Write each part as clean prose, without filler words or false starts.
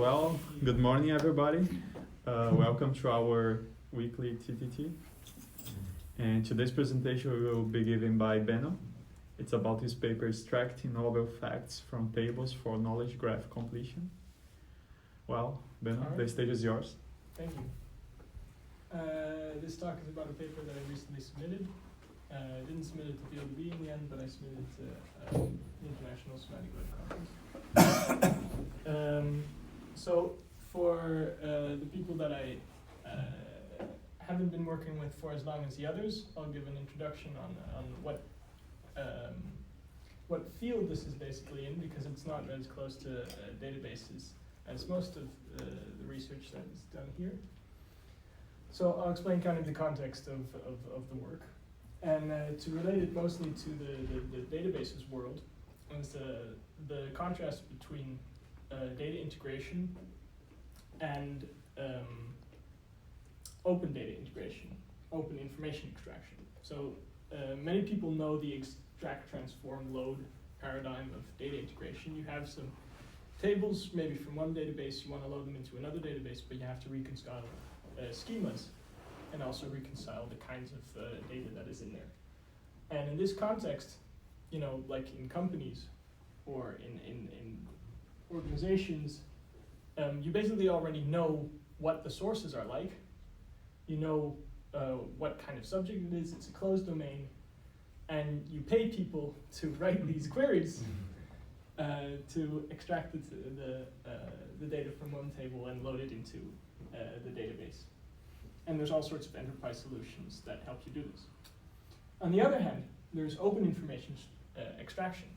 Well, good morning, everybody. Welcome to our weekly TTT. And today's presentation will be given by Benno. It's about his paper Extracting Novel Facts from Tables for Knowledge Graph Completion. Well, Benno, the stage is yours. Thank you. This talk is about a paper that I recently submitted. I didn't submit it to PLB in the end, but I submitted it to the International Semantic Web Conference. So for the people that I haven't been working with for as long as the others, I'll give an introduction on what field this is basically in, because it's not as close to databases as most of the research that is done here. So I'll explain kind of the context of the work. And to relate it mostly to the databases world, is the contrast between data integration and open data integration, open information extraction. So many people know the extract, transform, load paradigm of data integration. You have some tables, maybe from one database, you want to load them into another database, but you have to reconcile schemas and also reconcile the kinds of data that is in there. And in this context, you know, like in companies or in organizations, you basically already know what the sources are like. You know what kind of subject it is, it's a closed domain, and you pay people to write these queries to extract the data from one table and load it into the database. And there's all sorts of enterprise solutions that help you do this. On the other hand, there's open information extraction,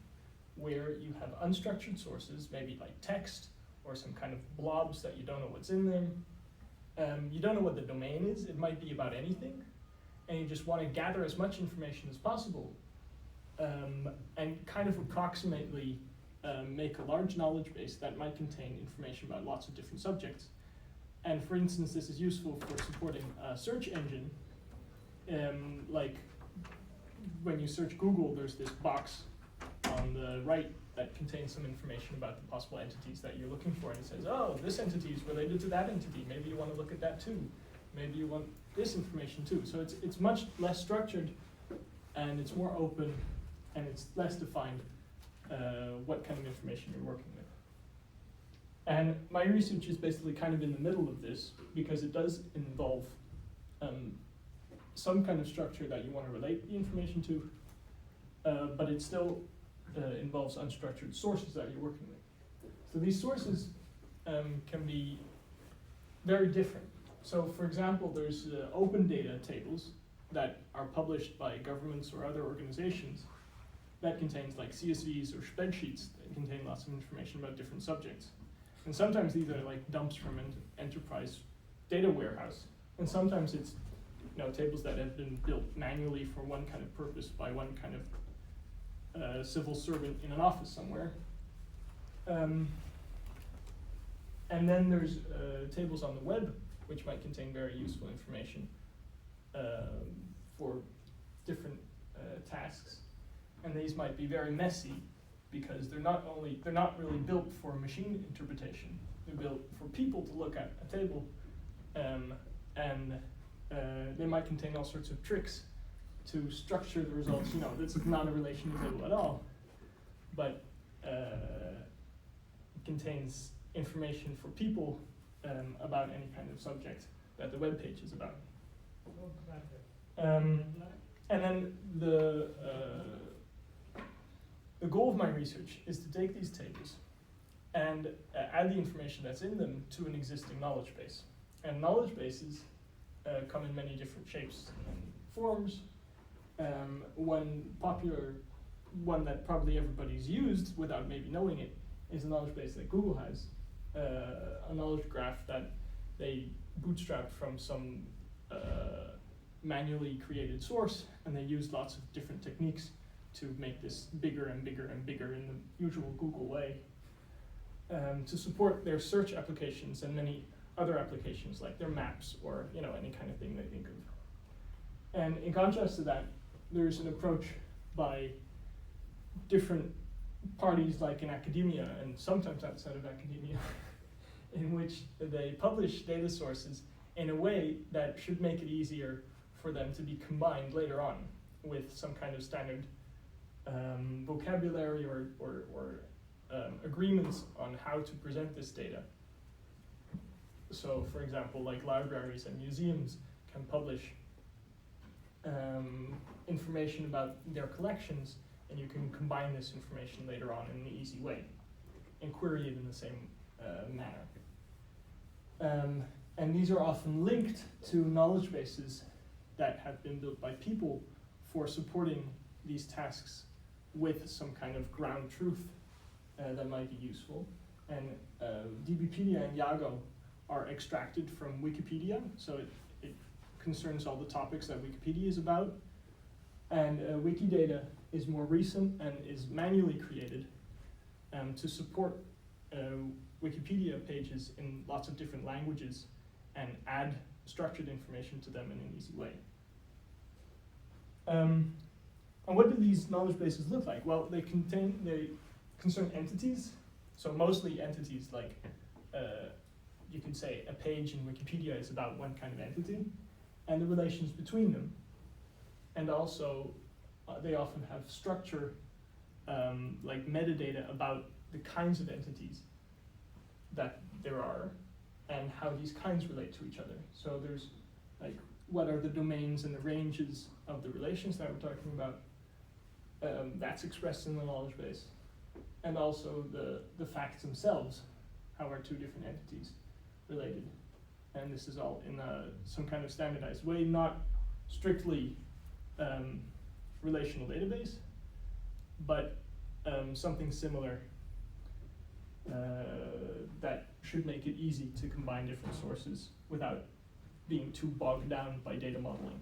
where you have unstructured sources, maybe like text or some kind of blobs that you don't know what's in them. You don't know what the domain is, it might be about anything, and you just want to gather as much information as possible and kind of approximately make a large knowledge base that might contain information about lots of different subjects. And for instance, this is useful for supporting a search engine. Like when you search Google, there's this box on the right that contains some information about the possible entities that you're looking for, and it says, oh, this entity is related to that entity. Maybe you want to look at that too. Maybe you want this information too. So it's much less structured, and it's more open, and it's less defined what kind of information you're working with. And my research is basically kind of in the middle of this, because it does involve some kind of structure that you want to relate the information to, but it still involves unstructured sources that you're working with. So these sources can be very different. So for example, there's open data tables that are published by governments or other organizations that contains like CSVs or spreadsheets that contain lots of information about different subjects. And sometimes these are like dumps from an enterprise data warehouse. And sometimes it's tables that have been built manually for one kind of purpose by one kind of civil servant in an office somewhere. And then there's tables on the web, which might contain very useful information for different tasks. And these might be very messy, because they're not really built for machine interpretation. They're built for people to look at a table, and they might contain all sorts of tricks to structure the results. This is not a relational table at all, but it contains information for people about any kind of subject that the web page is about. And then the goal of my research is to take these tables and add the information that's in them to an existing knowledge base. And knowledge bases come in many different shapes and forms. One popular one that probably everybody's used without maybe knowing it is a knowledge base that Google has, a knowledge graph that they bootstrapped from some manually created source, and they used lots of different techniques to make this bigger and bigger and bigger in the usual Google way, to support their search applications and many other applications like their maps or any kind of thing they think of. And in contrast to that, there's an approach by different parties like in academia and sometimes outside of academia in which they publish data sources in a way that should make it easier for them to be combined later on with some kind of standard vocabulary or agreements on how to present this data. So, for example, like libraries and museums can publish information about their collections, and you can combine this information later on in an easy way and query it in the same manner. And these are often linked to knowledge bases that have been built by people for supporting these tasks with some kind of ground truth that might be useful. And DBpedia and Yago are extracted from Wikipedia, so it concerns all the topics that Wikipedia is about. And Wikidata is more recent and is manually created to support Wikipedia pages in lots of different languages and add structured information to them in an easy way. And what do these knowledge bases look like? Well, they concern entities, so mostly entities like, you could say a page in Wikipedia is about one kind of entity, and the relations between them. And also, they often have structure, like metadata about the kinds of entities that there are and how these kinds relate to each other. So there's like, what are the domains and the ranges of the relations that we're talking about? That's expressed in the knowledge base. And also the facts themselves. How are two different entities related? And this is all in some kind of standardized way, not strictly relational database, but something similar that should make it easy to combine different sources without being too bogged down by data modeling.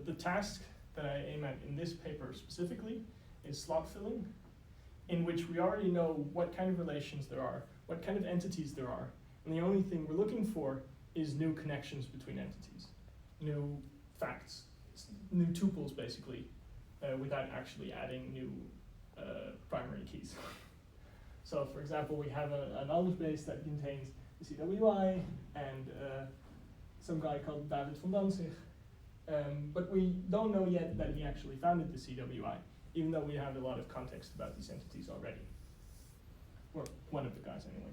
The task that I aim at in this paper specifically is slot filling, in which we already know what kind of relations there are, what kind of entities there are, and the only thing we're looking for is new connections between entities, new facts, new tuples basically, without actually adding new primary keys. So for example, we have a knowledge base that contains the CWI and some guy called David van Danzig, but we don't know yet that he actually founded the CWI, even though we have a lot of context about these entities already, or one of the guys anyway.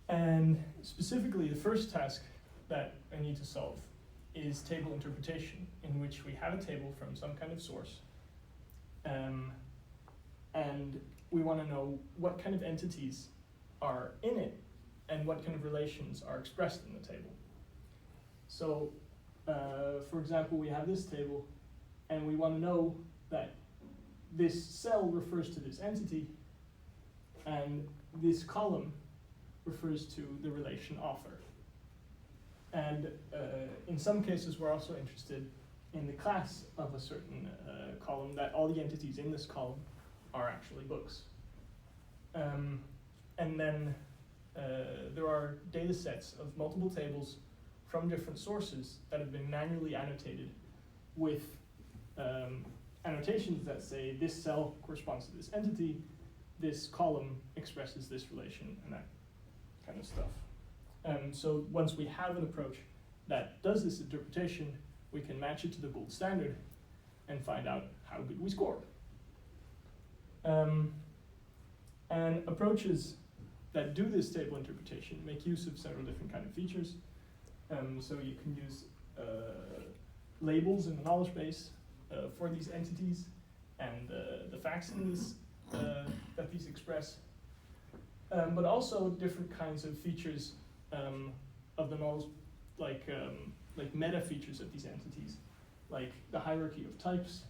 And specifically, the first task that I need to solve is table interpretation, in which we have a table from some kind of source, and we want to know what kind of entities are in it and what kind of relations are expressed in the table. So, for example, we have this table, and we want to know that this cell refers to this entity, and this column refers to the relation author. And in some cases, we're also interested in the class of a certain column, that all the entities in this column are actually books. And then there are data sets of multiple tables from different sources that have been manually annotated with annotations that say this cell corresponds to this entity, this column expresses this relation, and that kind of stuff. So once we have an approach that does this interpretation, we can match it to the gold standard and find out how good we score. And approaches that do this table interpretation make use of several different kind of features. So you can use labels in the knowledge base for these entities and the facts in these, that these express, but also different kinds of features of the knowledge, like meta features of these entities, like the hierarchy of types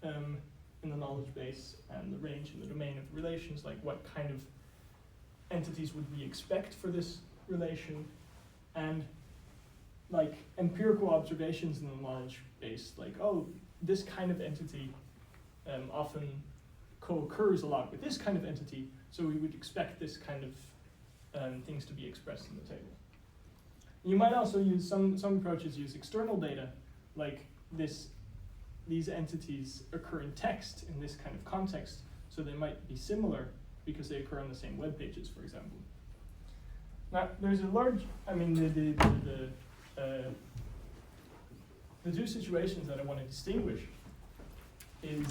in the knowledge base and the range and the domain of relations, like what kind of entities would we expect for this relation, and like empirical observations in the knowledge base, like, oh, this kind of entity often co-occurs a lot with this kind of entity, so we would expect this kind of things to be expressed in the table. You might also use some approaches use external data, like this these entities occur in text in this kind of context, so they might be similar because they occur on the same web pages, for example. Now, there's a large, I mean, the two situations that I want to distinguish is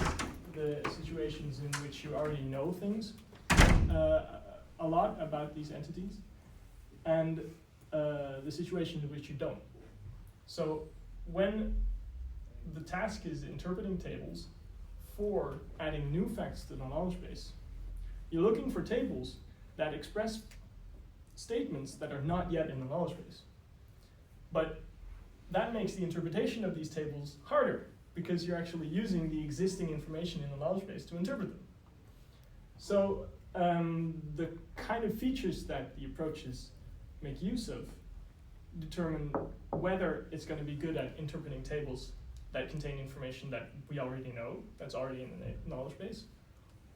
the situations in which you already know things a lot about these entities, and the situations in which you don't. So when the task is interpreting tables for adding new facts to the knowledge base, you're looking for tables that express statements that are not yet in the knowledge base. But that makes the interpretation of these tables harder, because you're actually using the existing information in the knowledge base to interpret them. So the kind of features that the approaches make use of determine whether it's going to be good at interpreting tables that contain information that we already know, that's already in the knowledge base,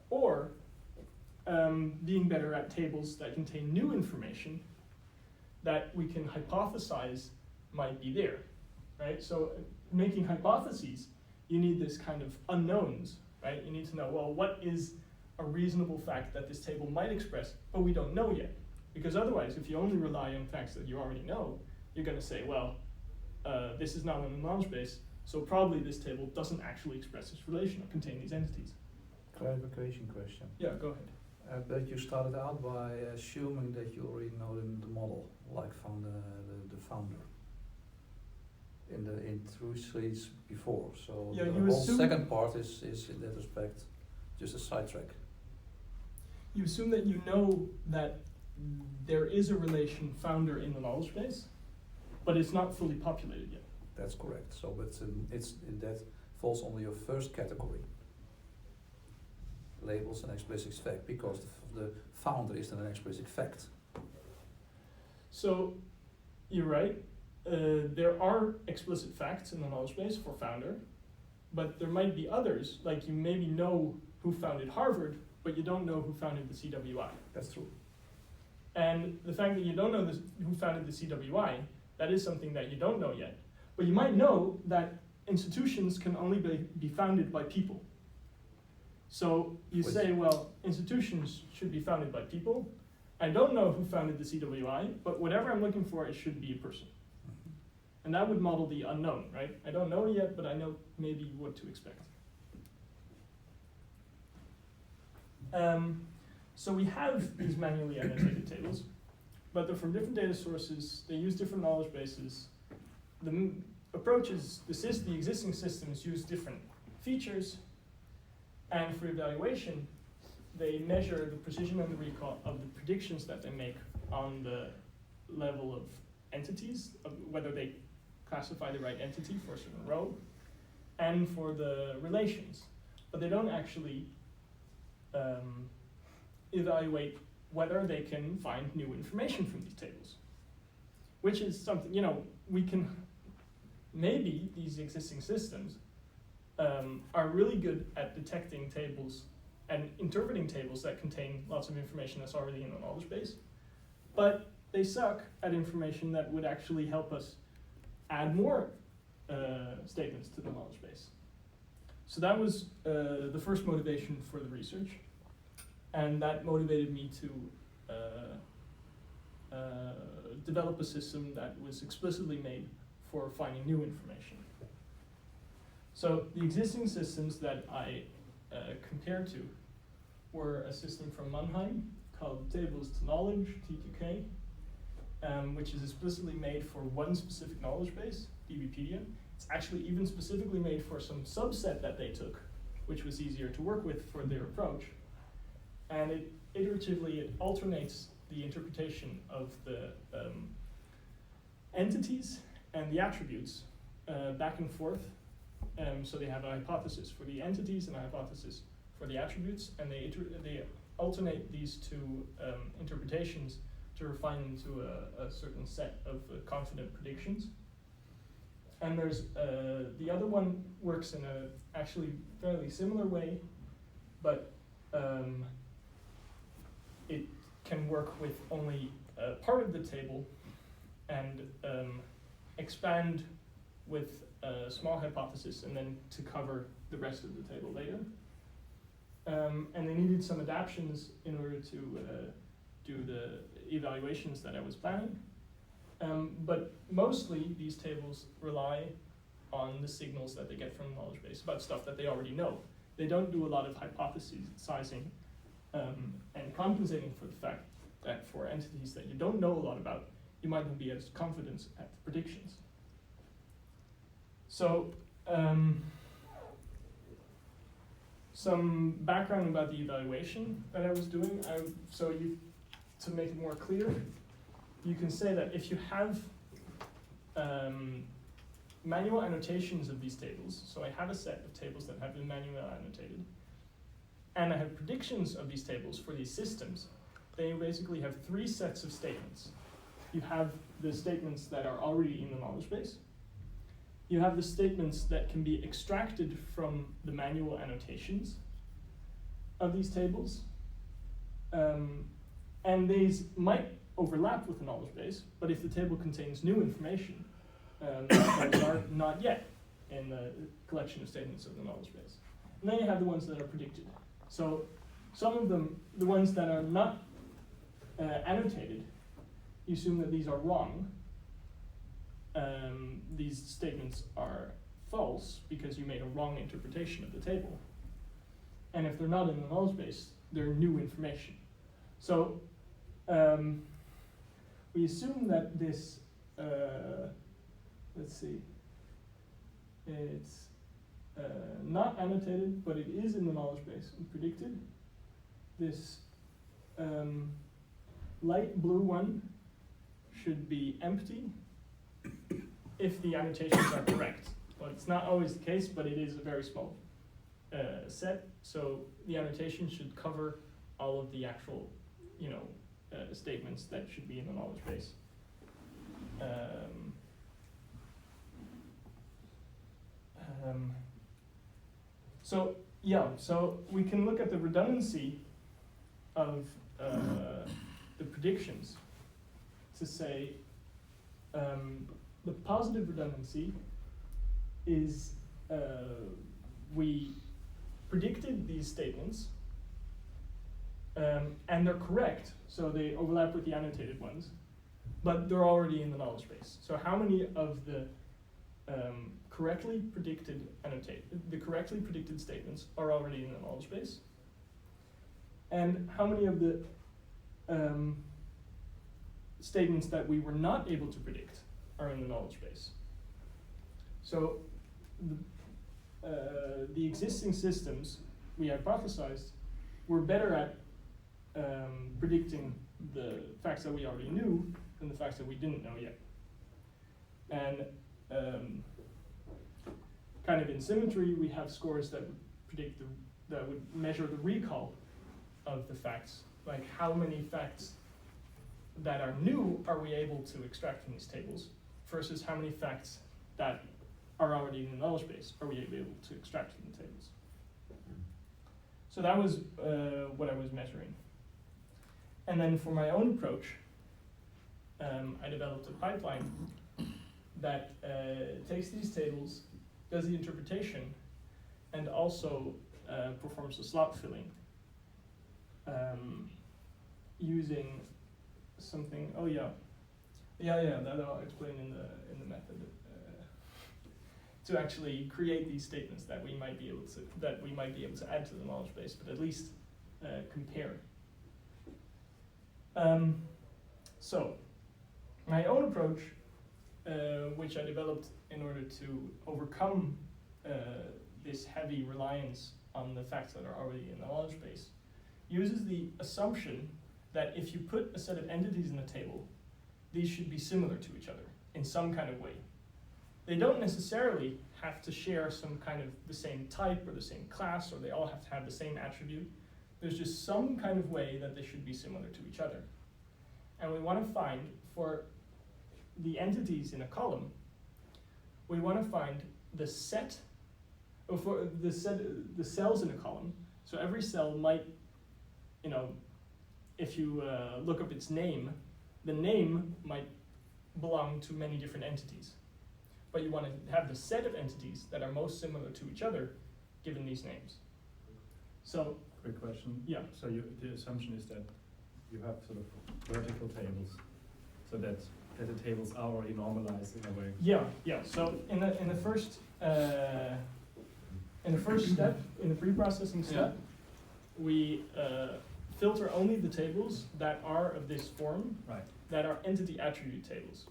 or being better at tables that contain new information that we can hypothesize might be there, right? So making hypotheses, you need this kind of unknowns, right? You need to know, well, what is a reasonable fact that this table might express, but we don't know yet. Because otherwise, if you only rely on facts that you already know, you're going to say, well, this is not in the knowledge base, so probably this table doesn't actually express this relation or contain these entities. Clarification question. Yeah, go ahead. But you started out by assuming that you already know the model, like from the founder. In 2 sheets before, so Yeah, the you whole assume- second part is in that respect just a sidetrack. You assume that you know that there is a relation founder in the knowledge base, but it's not fully populated yet. That's correct. So, but that falls under your first category. Labels an explicit fact, because the founder is then an explicit fact. So, you're right. There are explicit facts in the knowledge base for founder, but there might be others, like you maybe know who founded Harvard, but you don't know who founded the CWI. That's true. And the fact that you don't know who founded the CWI, that is something that you don't know yet. But you might know that institutions can only be founded by people. So you say, well, institutions should be founded by people. I don't know who founded the CWI, but whatever I'm looking for, it should be a person. And that would model the unknown, right? I don't know yet, but I know maybe what to expect. So we have these manually annotated tables, but they're from different data sources. They use different knowledge bases. The approach is, the existing systems use different features, and for evaluation, they measure the precision and the recall of the predictions that they make on the level of entities, of whether they classify the right entity for a certain row, and for the relations. But they don't actually evaluate whether they can find new information from these tables. Which is something, we can, maybe these existing systems are really good at detecting tables and interpreting tables that contain lots of information that's already in the knowledge base, but they suck at information that would actually help us add more statements to the knowledge base. So that was the first motivation for the research, and that motivated me to develop a system that was explicitly made for finding new information. So the existing systems that I compared to were a system from Mannheim called Tables to Knowledge, T2K, which is explicitly made for one specific knowledge base, DBpedia. It's actually even specifically made for some subset that they took, which was easier to work with for their approach. And it alternates the interpretation of the entities and the attributes back and forth. So they have a hypothesis for the entities and a hypothesis for the attributes, and they alternate these two interpretations to refine them to a certain set of confident predictions. And there's the other one works in a actually fairly similar way, but it can work with only part of the table and expand with a small hypothesis and then to cover the rest of the table later. And they needed some adaptions in order to do the evaluations that I was planning. But mostly these tables rely on the signals that they get from the knowledge base about stuff that they already know. They don't do a lot of hypothesizing and compensating for the fact that for entities that you don't know a lot about, you might not be as confident at the predictions. So, some background about the evaluation that I was doing. To make it more clear, you can say that if you have manual annotations of these tables, so I have a set of tables that have been manually annotated, and I have predictions of these tables for these systems, then you basically have three sets of statements. You have the statements that are already in the knowledge base. You have the statements that can be extracted from the manual annotations of these tables. And these might overlap with the knowledge base, but if the table contains new information, those are not yet in the collection of statements of the knowledge base. And then you have the ones that are predicted. So some of them, the ones that are not annotated, you assume that these are wrong. These statements are false because you made a wrong interpretation of the table. And if they're not in the knowledge base, they're new information. So we assume that this, let's see, it's not annotated, but it is in the knowledge base and predicted. This light blue one should be empty if the annotations are correct. Well, it's not always the case, but it is a very small set, so the annotation should cover all of the actual, statements that should be in the knowledge base. So we can look at the redundancy of the predictions to say the positive redundancy is we predicted these statements and they're correct, so they overlap with the annotated ones, but they're already in the knowledge base. So how many of the correctly predicted statements are already in the knowledge base? And how many of the statements that we were not able to predict are in the knowledge base? So the existing systems we hypothesized were better at predicting the facts that we already knew than the facts that we didn't know yet. And kind of in symmetry, we have scores that would predict that would measure the recall of the facts, like how many facts that are new are we able to extract from these tables versus how many facts that are already in the knowledge base are we able to extract from the tables. So that was what I was measuring. And then for my own approach, I developed a pipeline that takes these tables, does the interpretation, and also performs the slot filling using something. That I'll explain in the method. To actually create these statements that we might be able to add to the knowledge base, but at least compare. So my own approach, which I developed in order to overcome this heavy reliance on the facts that are already in the knowledge base, uses the assumption that if you put a set of entities in a table, these should be similar to each other in some kind of way. They don't necessarily have to share some kind of the same type or the same class, or they all have to have the same attribute. There's just some kind of way that they should be similar to each other. And we want to find, for the entities in a column, we want to find the set, or for the cells in a column. So every cell might, if you look up its name, the name might belong to many different entities. but you want to have the set of entities that are most similar to each other given these names. So, Quick question. yeah. So the assumption is that you have sort of vertical tables, so that the tables are already normalized in a way. Yeah. So in the first step, in the pre-processing step, we filter only the tables that are of this form, Right. that are entity attribute tables.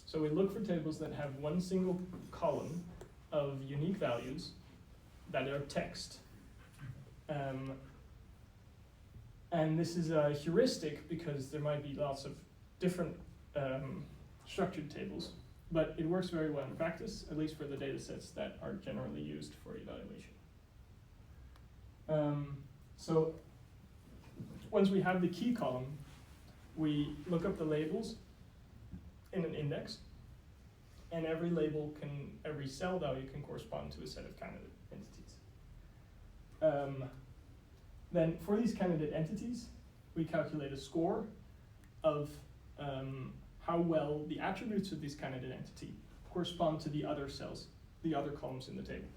So we look for tables that have one single column of unique values that are text. And this is a heuristic because there might be lots of different structured tables, but it works very well in practice, at least for the data sets that are generally used for evaluation. So once we have the key column, we look up the labels in an index, and every cell value can correspond to a set of candidate entities. Then for these candidate entities, we calculate a score of how well the attributes of this candidate entity correspond to the other cells, the other columns in the table.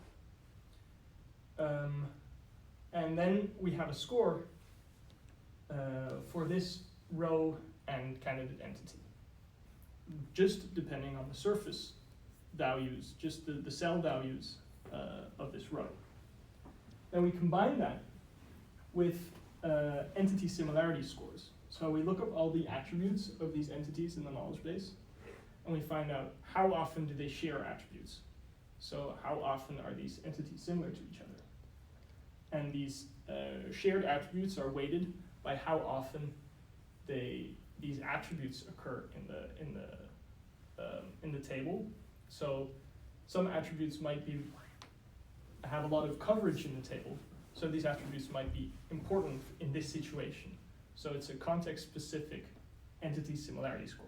And then we have a score for this row and candidate entity, just depending on the surface values, just the cell values of this row. Then we combine that with entity similarity scores. So we look up all the attributes of these entities in the knowledge base, and we find out how often do they share attributes. So how often are these entities similar to each other? And these shared attributes are weighted by how often these attributes occur in the table. So some attributes might have a lot of coverage in the table. So these attributes might be important in this situation. So it's a context-specific entity similarity score.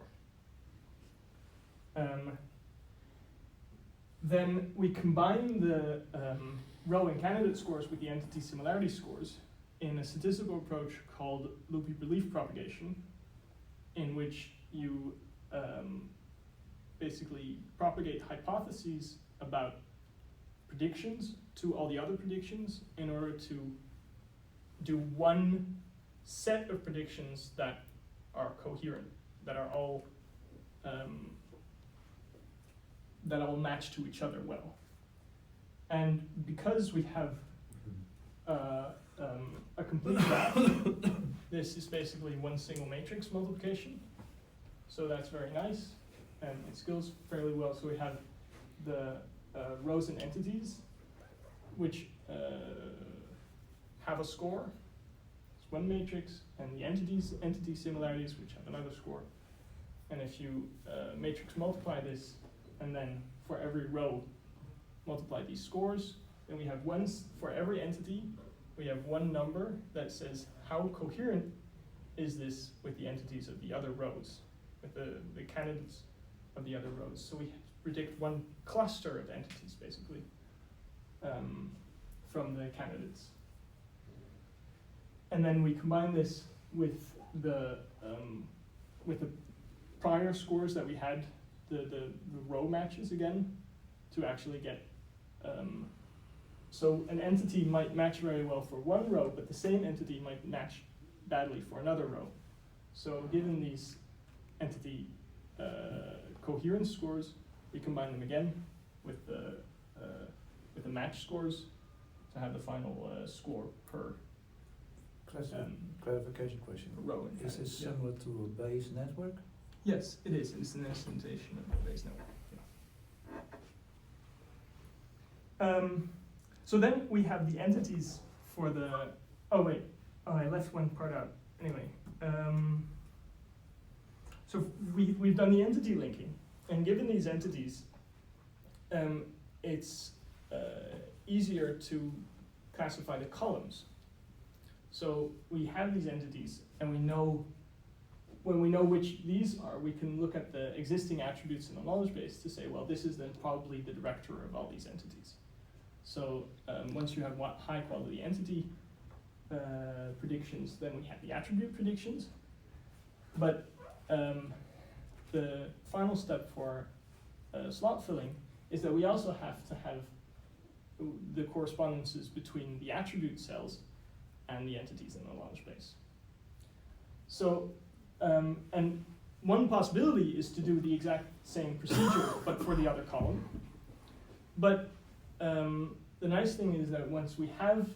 Then we combine the row and candidate scores with the entity similarity scores in a statistical approach called loopy belief propagation, in which you basically propagate hypotheses about predictions to all the other predictions in order to do one set of predictions that are coherent, that are all match to each other well. And because we have a complete graph, this is basically one single matrix multiplication. So that's very nice, and it scales fairly well. So we have the rows and entities, which have a score. It's one matrix, and the entity similarities, which have another score. And if you matrix multiply this, and then for every row multiply these scores, then we have for every entity, we have one number that says how coherent is this with the entities of the other rows, with the candidates of the other rows. So we predict one cluster of entities, basically, from the candidates. And then we combine this with the prior scores that we had, the row matches again, to actually get, so an entity might match very well for one row, but the same entity might match badly for another row. So given these entity coherence scores, we combine them again with the match scores to have the final score per Clarification question. row. Is this similar to a Bayes network? Yes, it is. It's an instantiation of the Bayes network. Yeah. So then we have the entities for the. Oh wait, I left one part out. Anyway, so we've done the entity linking, and given these entities, it's easier to classify the columns. So we have these entities, and we know. When we know which these are, we can look at the existing attributes in the knowledge base to say, well, this is then probably the director of all these entities. So once you have high quality entity predictions, then we have the attribute predictions. But the final step for slot filling is that we also have to have the correspondences between the attribute cells and the entities in the knowledge base. So, and one possibility is to do the exact same procedure, but for the other column. But the nice thing is that once we have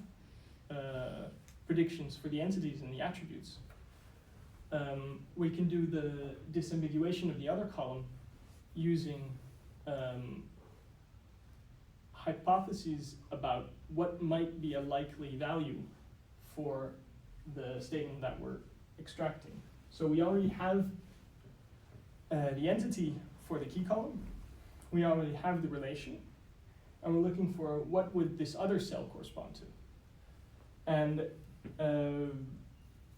predictions for the entities and the attributes, we can do the disambiguation of the other column using hypotheses about what might be a likely value for the statement that we're extracting. So we already have the entity for the key column, we already have the relation, and we're looking for what would this other cell correspond to. And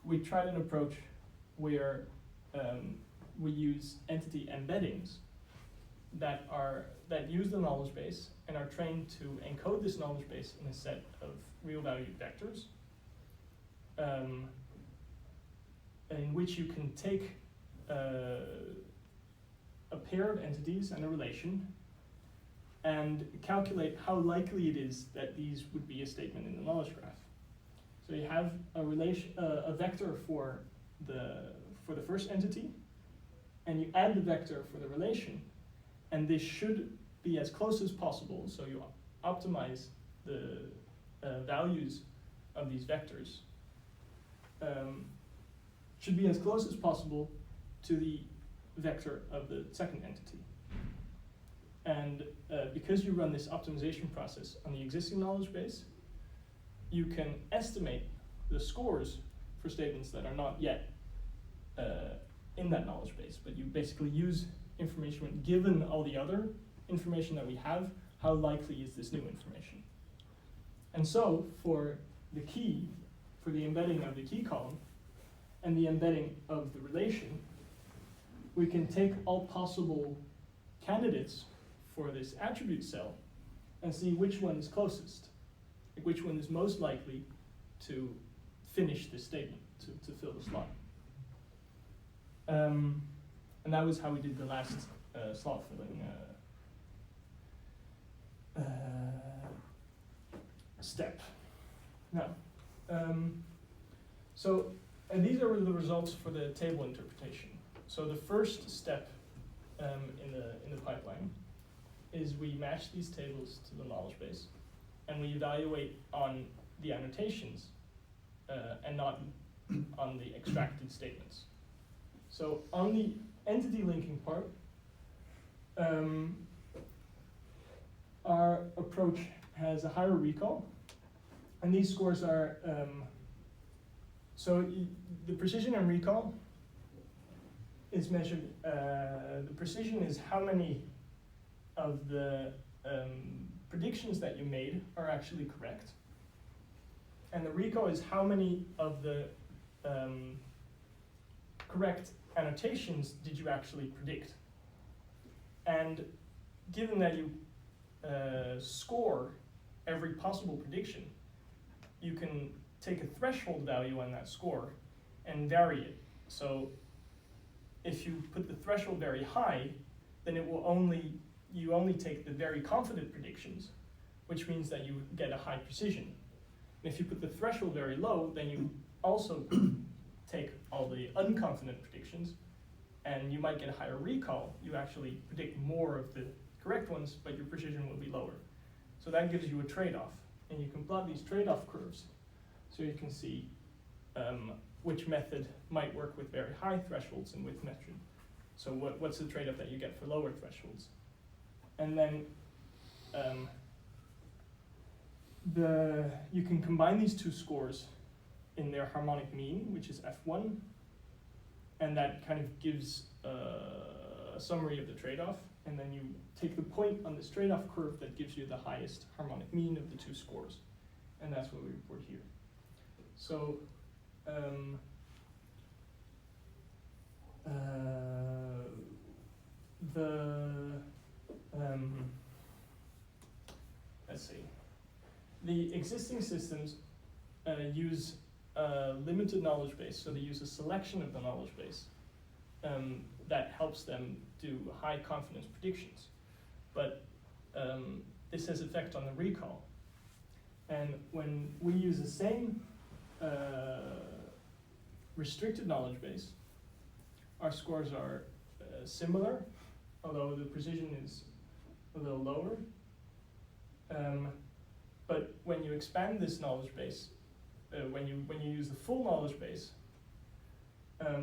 we tried an approach where we use entity embeddings that use the knowledge base and are trained to encode this knowledge base in a set of real valued vectors, in which you can take a pair of entities and a relation and calculate how likely it is that these would be a statement in the knowledge graph. So you have a relation, a vector for the first entity, and you add the vector for the relation, and this should be as close as possible. So you optimize the values of these vectors. Should be as close as possible to the vector of the second entity. And because you run this optimization process on the existing knowledge base, you can estimate the scores for statements that are not yet in that knowledge base, but you basically use information given all the other information that we have, how likely is this new information? And so for the key, for the embedding of the key column and the embedding of the relation, we can take all possible candidates for this attribute cell and see which one is closest, like which one is most likely to finish this statement, to fill the slot. And that was how we did the last slot filling step. Now, and these are the results for the table interpretation. So the first step in the pipeline is we match these tables to the knowledge base, and we evaluate on the annotations and not on the extracted statements. So on the entity linking part, our approach has a higher recall, and these scores are the precision and recall is measured. The precision is how many of the predictions that you made are actually correct, and the recall is how many of the correct annotations did you actually predict. And given that you score every possible prediction, you can take a threshold value on that score and vary it. So if you put the threshold very high, then it will you only take the very confident predictions, which means that you get a high precision. And if you put the threshold very low, then you also take all the unconfident predictions, and you might get a higher recall. You actually predict more of the correct ones, but your precision will be lower. So that gives you a trade-off, and you can plot these trade-off curves so you can see which method might work with very high thresholds and which method. So what's the trade-off that you get for lower thresholds? And then you can combine these two scores in their harmonic mean, which is F1, and that kind of gives a summary of the trade-off, and then you take the point on this trade-off curve that gives you the highest harmonic mean of the two scores, and that's what we report here. So let's see. The existing systems use a limited knowledge base, so they use a selection of the knowledge base that helps them do high confidence predictions. But this has effect on the recall. And when we use the same restricted knowledge base, our scores are similar, although the precision is a little lower. But when you expand this knowledge base, when you use the full knowledge base,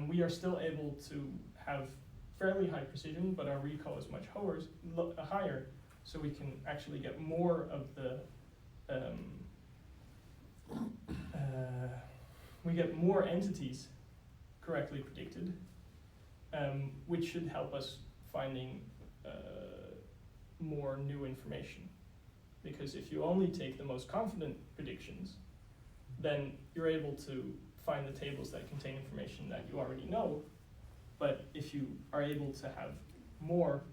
we are still able to have fairly high precision, but our recall is much higher, so we can actually get more of the we get more entities correctly predicted, which should help us finding more new information. Because if you only take the most confident predictions, then you're able to find the tables that contain information that you already know. But if you are able to have more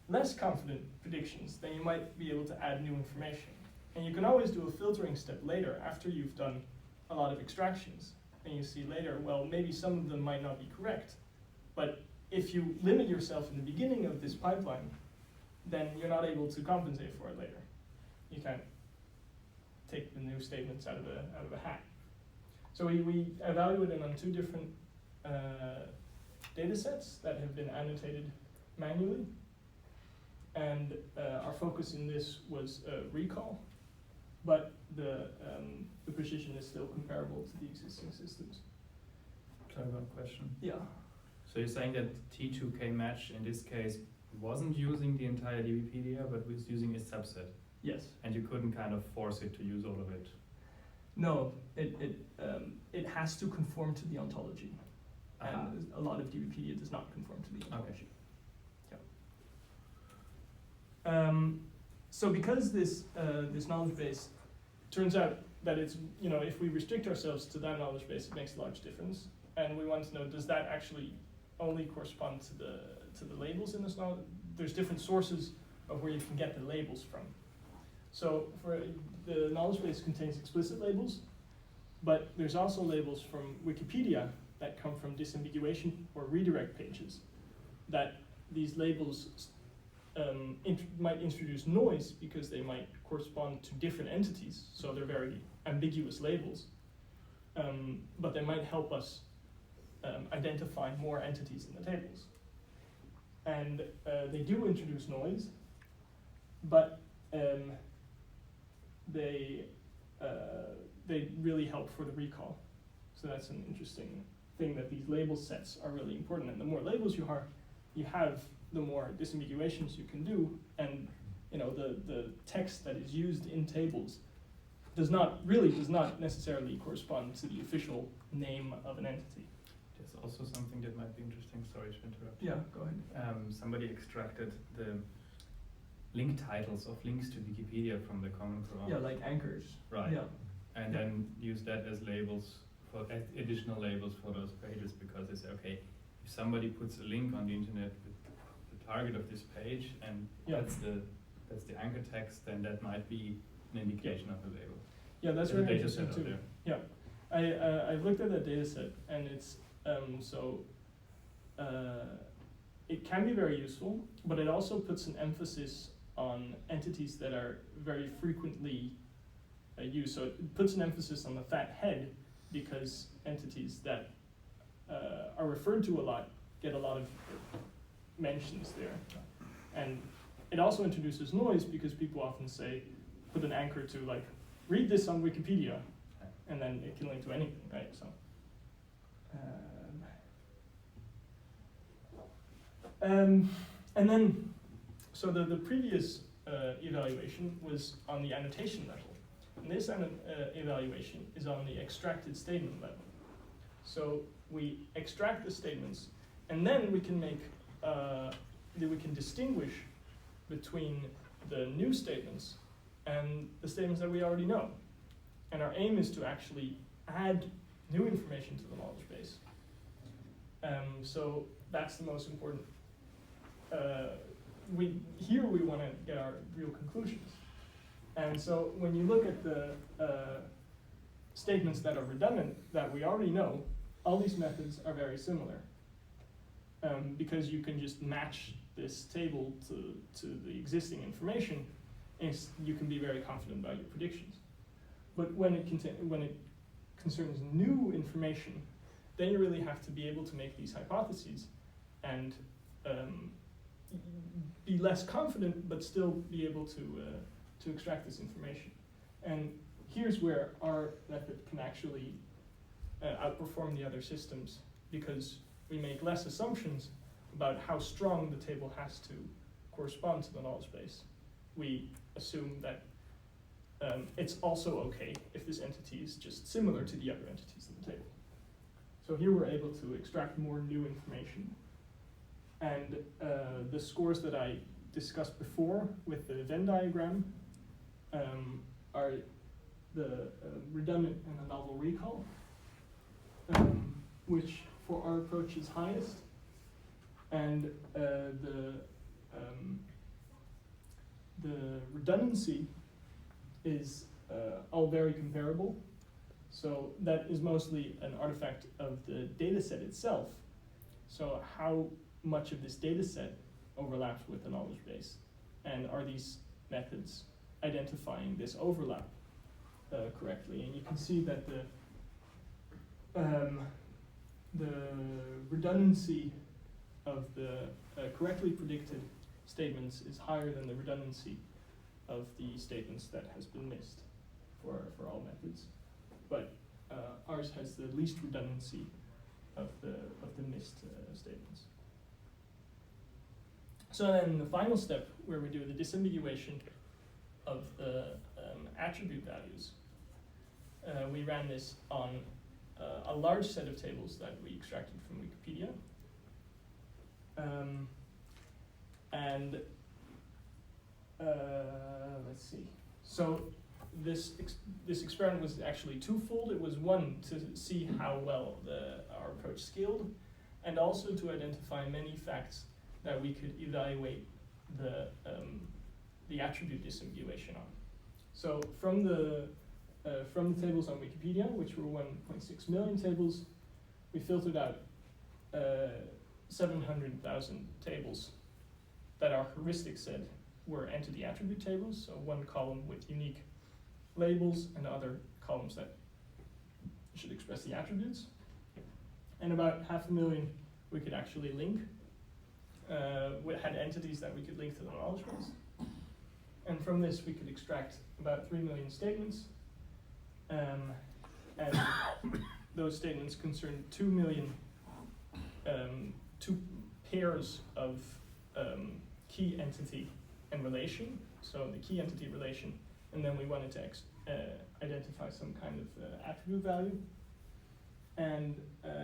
less confident predictions, then you might be able to add new information. And you can always do a filtering step later after you've done a lot of extractions. And you see later, well, maybe some of them might not be correct. But if you limit yourself in the beginning of this pipeline, then you're not able to compensate for it later. You can't take the new statements out of a hat. So we evaluated on 2 different data sets that have been annotated manually. And our focus in this was recall, but the precision is still comparable to the existing systems. So I got a question. Yeah. So you're saying that T2K match in this case wasn't using the entire DBpedia, but was using a subset, Yes. and you couldn't kind of force it to use all of it. No, it has to conform to the ontology, and a lot of DBpedia does not conform to the ontology. Yeah. So because this knowledge base turns out that it's, if we restrict ourselves to that knowledge base, it makes a large difference, and we want to know, does that actually only correspond to the labels in this knowledge? There's different sources of where you can get the labels from. So for the knowledge base contains explicit labels, but there's also labels from Wikipedia that come from disambiguation or redirect pages. That these labels might introduce noise because they might correspond to different entities, so they're very ambiguous labels. But they might help us identify more entities in the tables. And they do introduce noise, but they really help for the recall. So that's an interesting thing, that these label sets are really important. And the more labels you have, the more disambiguations you can do. And the text that is used in tables does not necessarily correspond to the official name of an entity. There's also something that might be interesting. Sorry to interrupt. Yeah, go ahead. Somebody extracted the link titles of links to Wikipedia from the Common Core. Yeah, like anchors. Right. Yeah. And then use that as labels, for additional labels for those pages, because they say, okay, if somebody puts a link on the internet with the target of this page, and that's the anchor text, then that might be an indication of a label. Yeah, that's There's a really data set interesting out too. there. Yeah, I've looked at that data set, and it's it can be very useful, but it also puts an emphasis on entities that are very frequently used. So it puts an emphasis on the fat head, because entities that are referred to a lot get a lot of mentions there. And it also introduces noise, because people often say, put an anchor to, like, read this on Wikipedia, and then it can link to anything, right? So, and then, so the previous evaluation was on the annotation level. And this evaluation is on the extracted statement level. So we extract the statements, and then we can make, we can distinguish between the new statements and the statements that we already know. And our aim is to actually add new information to the knowledge base. So that's the most important. Here we want to get our real conclusions. And so when you look at the statements that are redundant, that we already know, all these methods are very similar. Because you can just match this table to the existing information, you can be very confident about your predictions. But when it concerns new information, then you really have to be able to make these hypotheses and be less confident, but still be able to extract this information. And here's where our method can actually outperform the other systems, because we make less assumptions about how strong the table has to correspond to the knowledge base. We assume that it's also okay if this entity is just similar to the other entities in the table. So here we're able to extract more new information. And the scores that I discussed before with the Venn diagram are the redundant and the novel recall, which for our approach is highest. And the redundancy is all very comparable. So that is mostly an artifact of the data set itself. So how much of this data set overlaps with the knowledge base? And are these methods identifying this overlap correctly? And you can see that the redundancy of the correctly predicted statements is higher than the redundancy of the statements that has been missed for all methods. But ours has the least redundancy of the missed statements. So then the final step, where we do the disambiguation of the attribute values, we ran this on a large set of tables that we extracted from Wikipedia. Let's see. So this experiment was actually twofold. It was one, to see how well our approach scaled, and also to identify many facts that we could evaluate the attribute disambiguation on. So from the tables on Wikipedia, which were 1.6 million tables, we filtered out 700,000 tables that our heuristic said were entity attribute tables, so one column with unique labels and other columns that should express the attributes. And about 500,000 we could actually link. We had entities that we could link to the knowledge base. And from this we could extract about 3 million statements. And those statements concern 2 million, two pairs of key entity and relation. So the key entity relation, and then we wanted to identify some kind of attribute value. And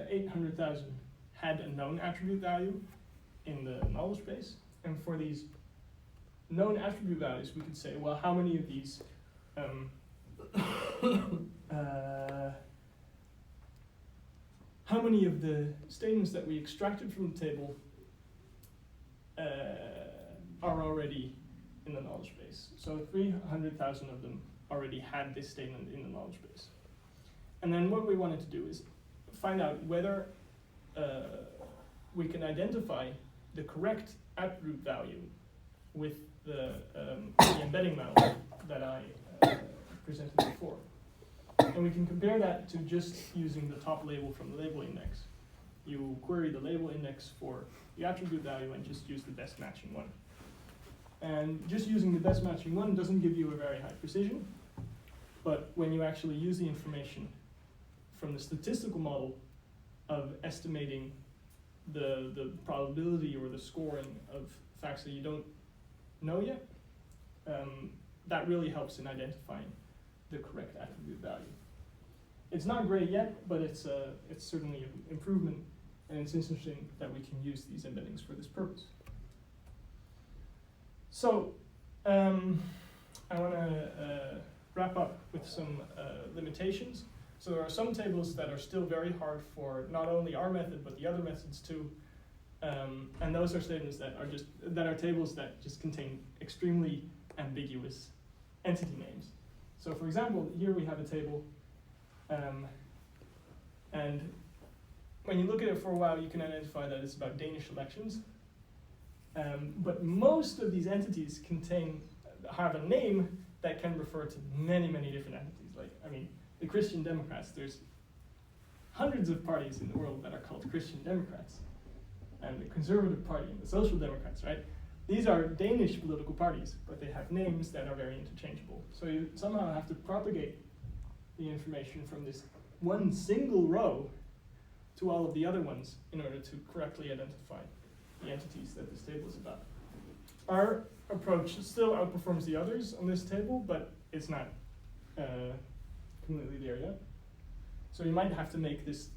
800,000 had a known attribute value in the knowledge base. And for these known attribute values, we could say, well, how many of these how many of the statements that we extracted from the table are already in the knowledge base? So 300,000 of them already had this statement in the knowledge base. And then what we wanted to do is find out whether we can identify the correct attribute value with the embedding model that I presented before. And we can compare that to just using the top label from the label index. You query the label index for the attribute value and just use the best matching one. And just using the best matching one doesn't give you a very high precision, but when you actually use the information from the statistical model of estimating the probability or the scoring of facts that you don't know yet, that really helps in identifying the correct attribute value. It's not great yet, but it's certainly an improvement, and it's interesting that we can use these embeddings for this purpose. So I want to wrap up with some limitations. So there are some tables that are still very hard for not only our method but the other methods too, and those are statements that are tables that just contain extremely ambiguous entity names. So for example, here we have a table, and when you look at it for a while, you can identify that it's about Danish elections. But most of these entities have a name that can refer to many, many different entities. Like, I mean, the Christian Democrats, there's hundreds of parties in the world that are called Christian Democrats. And the Conservative Party and the Social Democrats, right? These are Danish political parties, but they have names that are very interchangeable. So you somehow have to propagate the information from this one single row to all of the other ones in order to correctly identify the entities that this table is about. Our approach still outperforms the others on this table, but it's not completely there yet. So you might have to make this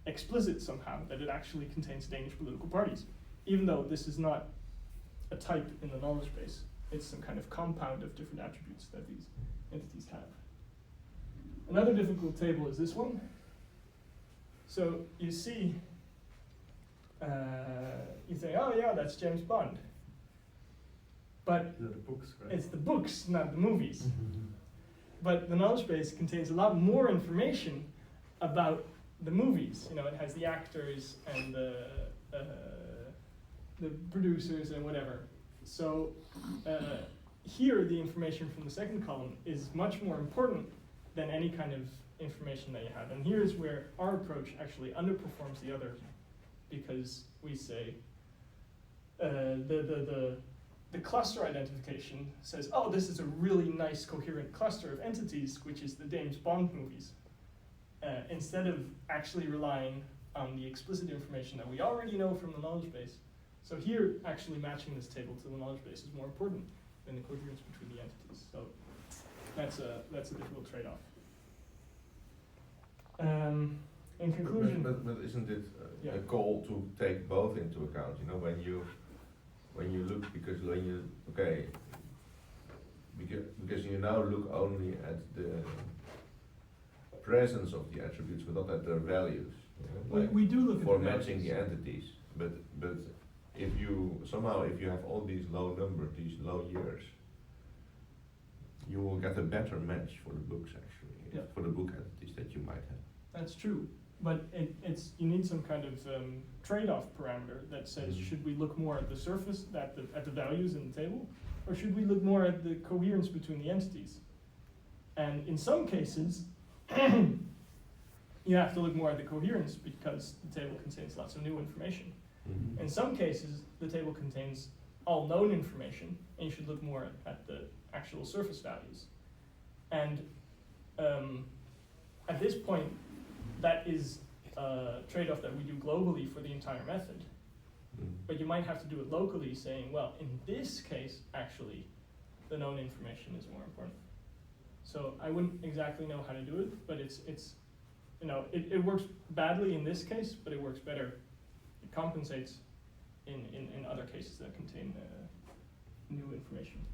explicit somehow, that it actually contains Danish political parties, even though this is not a type in the knowledge base. It's some kind of compound of different attributes that these entities have. Another difficult table is this one. So you see, you say, oh yeah, that's James Bond. But These are the books, right? it's the books, not the movies. But the knowledge base contains a lot more information about the movies. You know, it has the actors and the producers and whatever. So here, the information from the second column is much more important than any kind of information that you have. And here's where our approach actually underperforms the other, because we say the cluster identification says, oh, this is a really nice coherent cluster of entities, which is the James Bond movies, instead of actually relying on the explicit information that we already know from the knowledge base. So here, actually matching this table to the knowledge base is more important than the coherence between the entities. So that's a difficult trade-off. In conclusion, but isn't it yeah. a goal to take both into account? You know, when you look, because when you because you now look only at the presence of the attributes, but not at their values. You know, like we do look at for the matching the values. entities, but if you have all these low numbers, these low years, you will get a better match for the books actually, Yeah. for the book entities that you might have. That's true, but you need some kind of trade-off parameter that says, Mhm. should we look more at the surface, at the values in the table, or should we look more at the coherence between the entities? And in some cases, you have to look more at the coherence because the table contains lots of new information. In some cases, the table contains all known information, and you should look more at the actual surface values. And at this point, that is a trade-off that we do globally for the entire method. But you might have to do it locally, saying, well, in this case, actually, the known information is more important. So I wouldn't exactly know how to do it, but it works badly in this case, but it works better. It compensates in other cases that contain new information.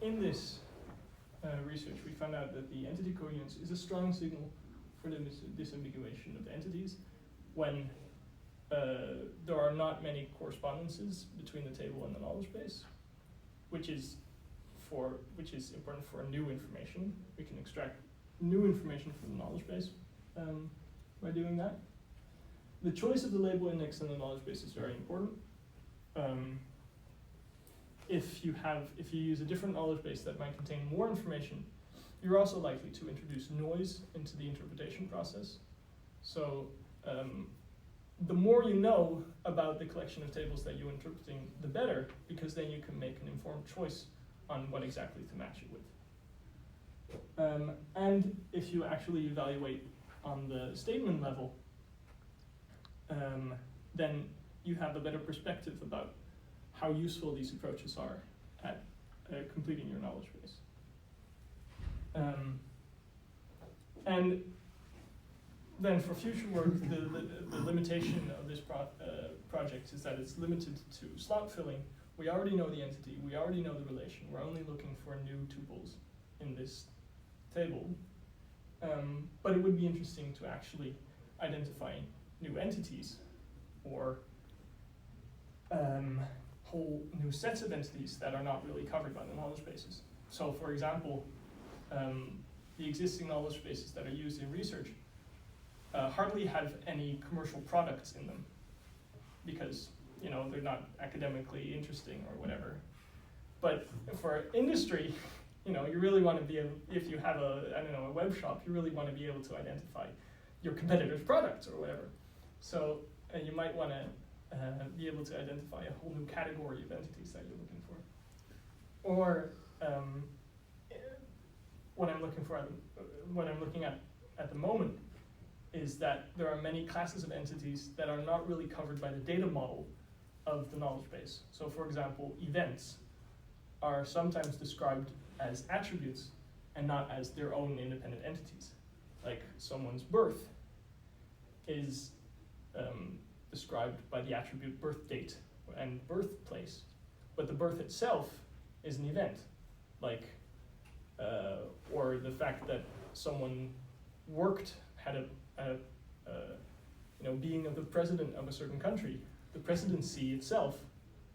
In this research, we found out that the entity coherence is a strong signal for the disambiguation of the entities when there are not many correspondences between the table and the knowledge base, which is important for new information. We can extract new information from the knowledge base by doing that. The choice of the label index in the knowledge base is very important. If you use a different knowledge base that might contain more information, you're also likely to introduce noise into the interpretation process. So the more you know about the collection of tables that you're interpreting, the better, because then you can make an informed choice on what exactly to match it with. And if you actually evaluate on the statement level, then you have a better perspective about how useful these approaches are at completing your knowledge base. And then for future work, the limitation of this project is that it's limited to slot filling. We already know the entity, we already know the relation, we're only looking for new tuples in this table. But it would be interesting to actually identify new entities or whole new sets of entities that are not really covered by the knowledge bases. So for example, the existing knowledge bases that are used in research hardly have any commercial products in them because, you know, they're not academically interesting or whatever. But for industry, you know, you really want to be able, if you have a web shop, you really want to be able to identify your competitors' products or whatever. So you might want to be able to identify a whole new category of entities that you're looking for. Or what I'm looking at the moment is that there are many classes of entities that are not really covered by the data model of the knowledge base. So for example, events are sometimes described as attributes and not as their own independent entities. Like someone's birth is described by the attribute birth date and birthplace, but the birth itself is an event, like, or the fact that someone worked, had being of the president of a certain country, the presidency itself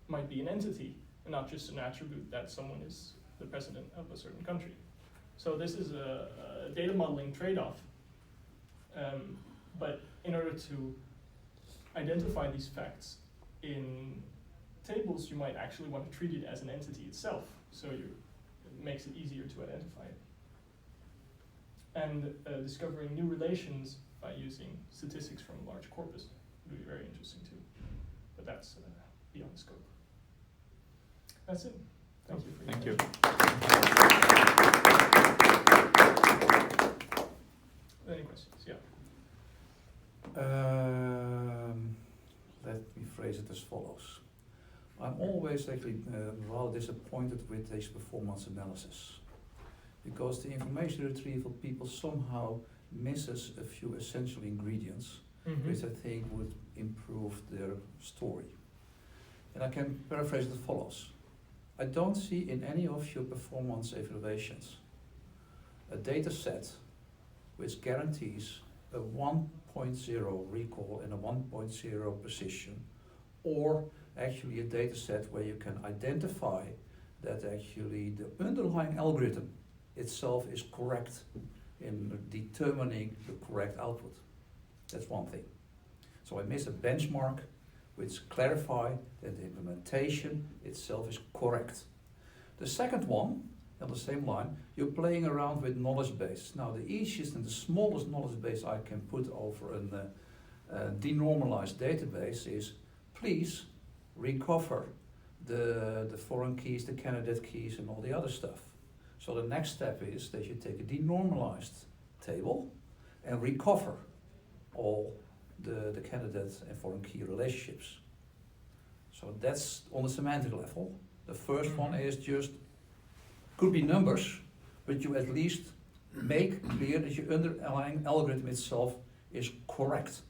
might be an entity and not just an attribute that someone is the president of a certain country. So this is a data modeling trade-off, but in order to identify these facts in tables, you might actually want to treat it as an entity itself, so it makes it easier to identify it. And discovering new relations by using statistics from a large corpus would be very interesting too, but that's beyond scope. That's it. Thank you for your Thank you. Any questions? Yeah. Let me phrase it as follows. I'm always actually rather disappointed with this performance analysis, because the information retrieval people somehow misses a few essential ingredients, which I think would improve their story. And I can paraphrase it as follows. I don't see in any of your performance evaluations a data set which guarantees a 1.0 recall and a 1.0 precision, or actually a data set where you can identify that actually the underlying algorithm itself is correct in determining the correct output. That's one thing. So I miss a benchmark which clarify that the implementation itself is correct. The second one, on the same line, you're playing around with knowledge base. Now the easiest and the smallest knowledge base I can put over a denormalized database is, please recover the foreign keys, the candidate keys and all the other stuff. So the next step is that you take a denormalized table and recover all the candidate and foreign key relationships. So that's on the semantic level. The first one is just, could be numbers, but you at least make clear that your underlying algorithm itself is correct.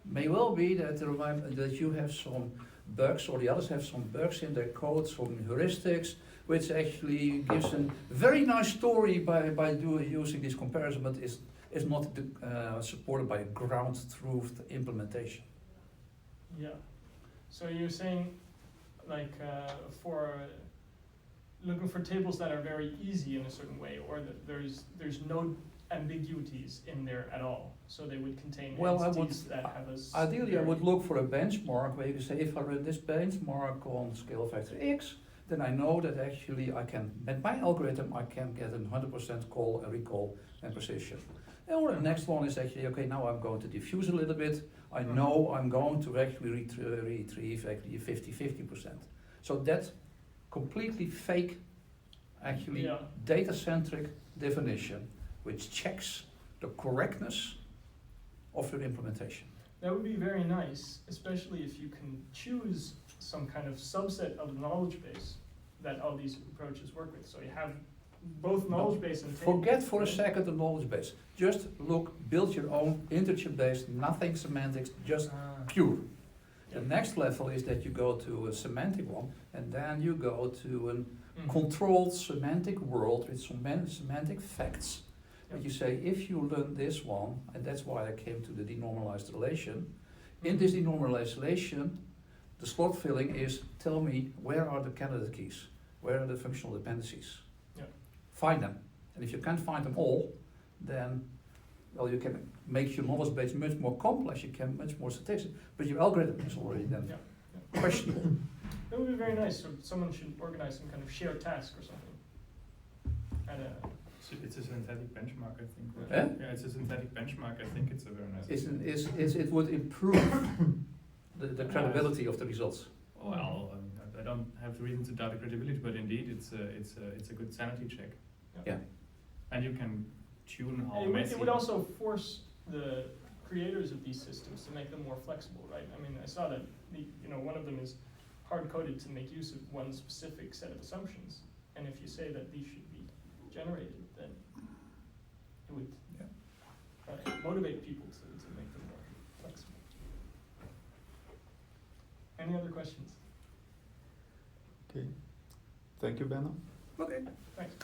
May well be that that you have some bugs, or the others have some bugs in their code, some heuristics, which actually gives a very nice story by using this comparison, but is not supported by a ground truth implementation. Yeah. So you're saying, like, for looking for tables that are very easy in a certain way, or that there's no ambiguities in there at all, so they would contain entities that have a... Ideally, I would look for a benchmark where you can say, if I run this benchmark on scale factor X, then I know that actually I can, with my algorithm, I can get a 100% call and recall and precision. Or the next one is actually, okay, now I'm going to diffuse a little bit. I know I'm going to actually retrieve actually 50-50%. So that's completely fake, actually data-centric definition, which checks the correctness of your implementation. That would be very nice, especially if you can choose some kind of subset of the knowledge base that all these approaches work with. So you have both knowledge base and table. Forget for a second the knowledge base. Just look, build your own integer based, nothing semantics, just pure. The next level is that you go to a semantic one, and then you go to a controlled semantic world with some semantic facts. But you say, if you learn this one, and that's why I came to the denormalized relation, in this denormalized relation, the slot filling is, tell me, where are the candidate keys? Where are the functional dependencies? Find them. And if you can't find them all, then well, you can make your knowledge base much more complex, you can much more statistics, but your algorithm is already then Yeah. questionable. It would be very nice, so someone should organize some kind of shared task or something. At a, It's a synthetic benchmark, I think. Right? Eh? Yeah, it's a synthetic benchmark. I think it's a very nice. It would improve the credibility of the results. Well, I don't have reason to doubt the credibility, but indeed, it's a good sanity check. Yeah. And you can tune how it would also force the creators of these systems to make them more flexible, right? I mean, I saw that one of them is hard-coded to make use of one specific set of assumptions, and if you say that these should be generated, then it would motivate people to make them more flexible. Any other questions? Okay. Thank you, Benno. Okay. Thanks.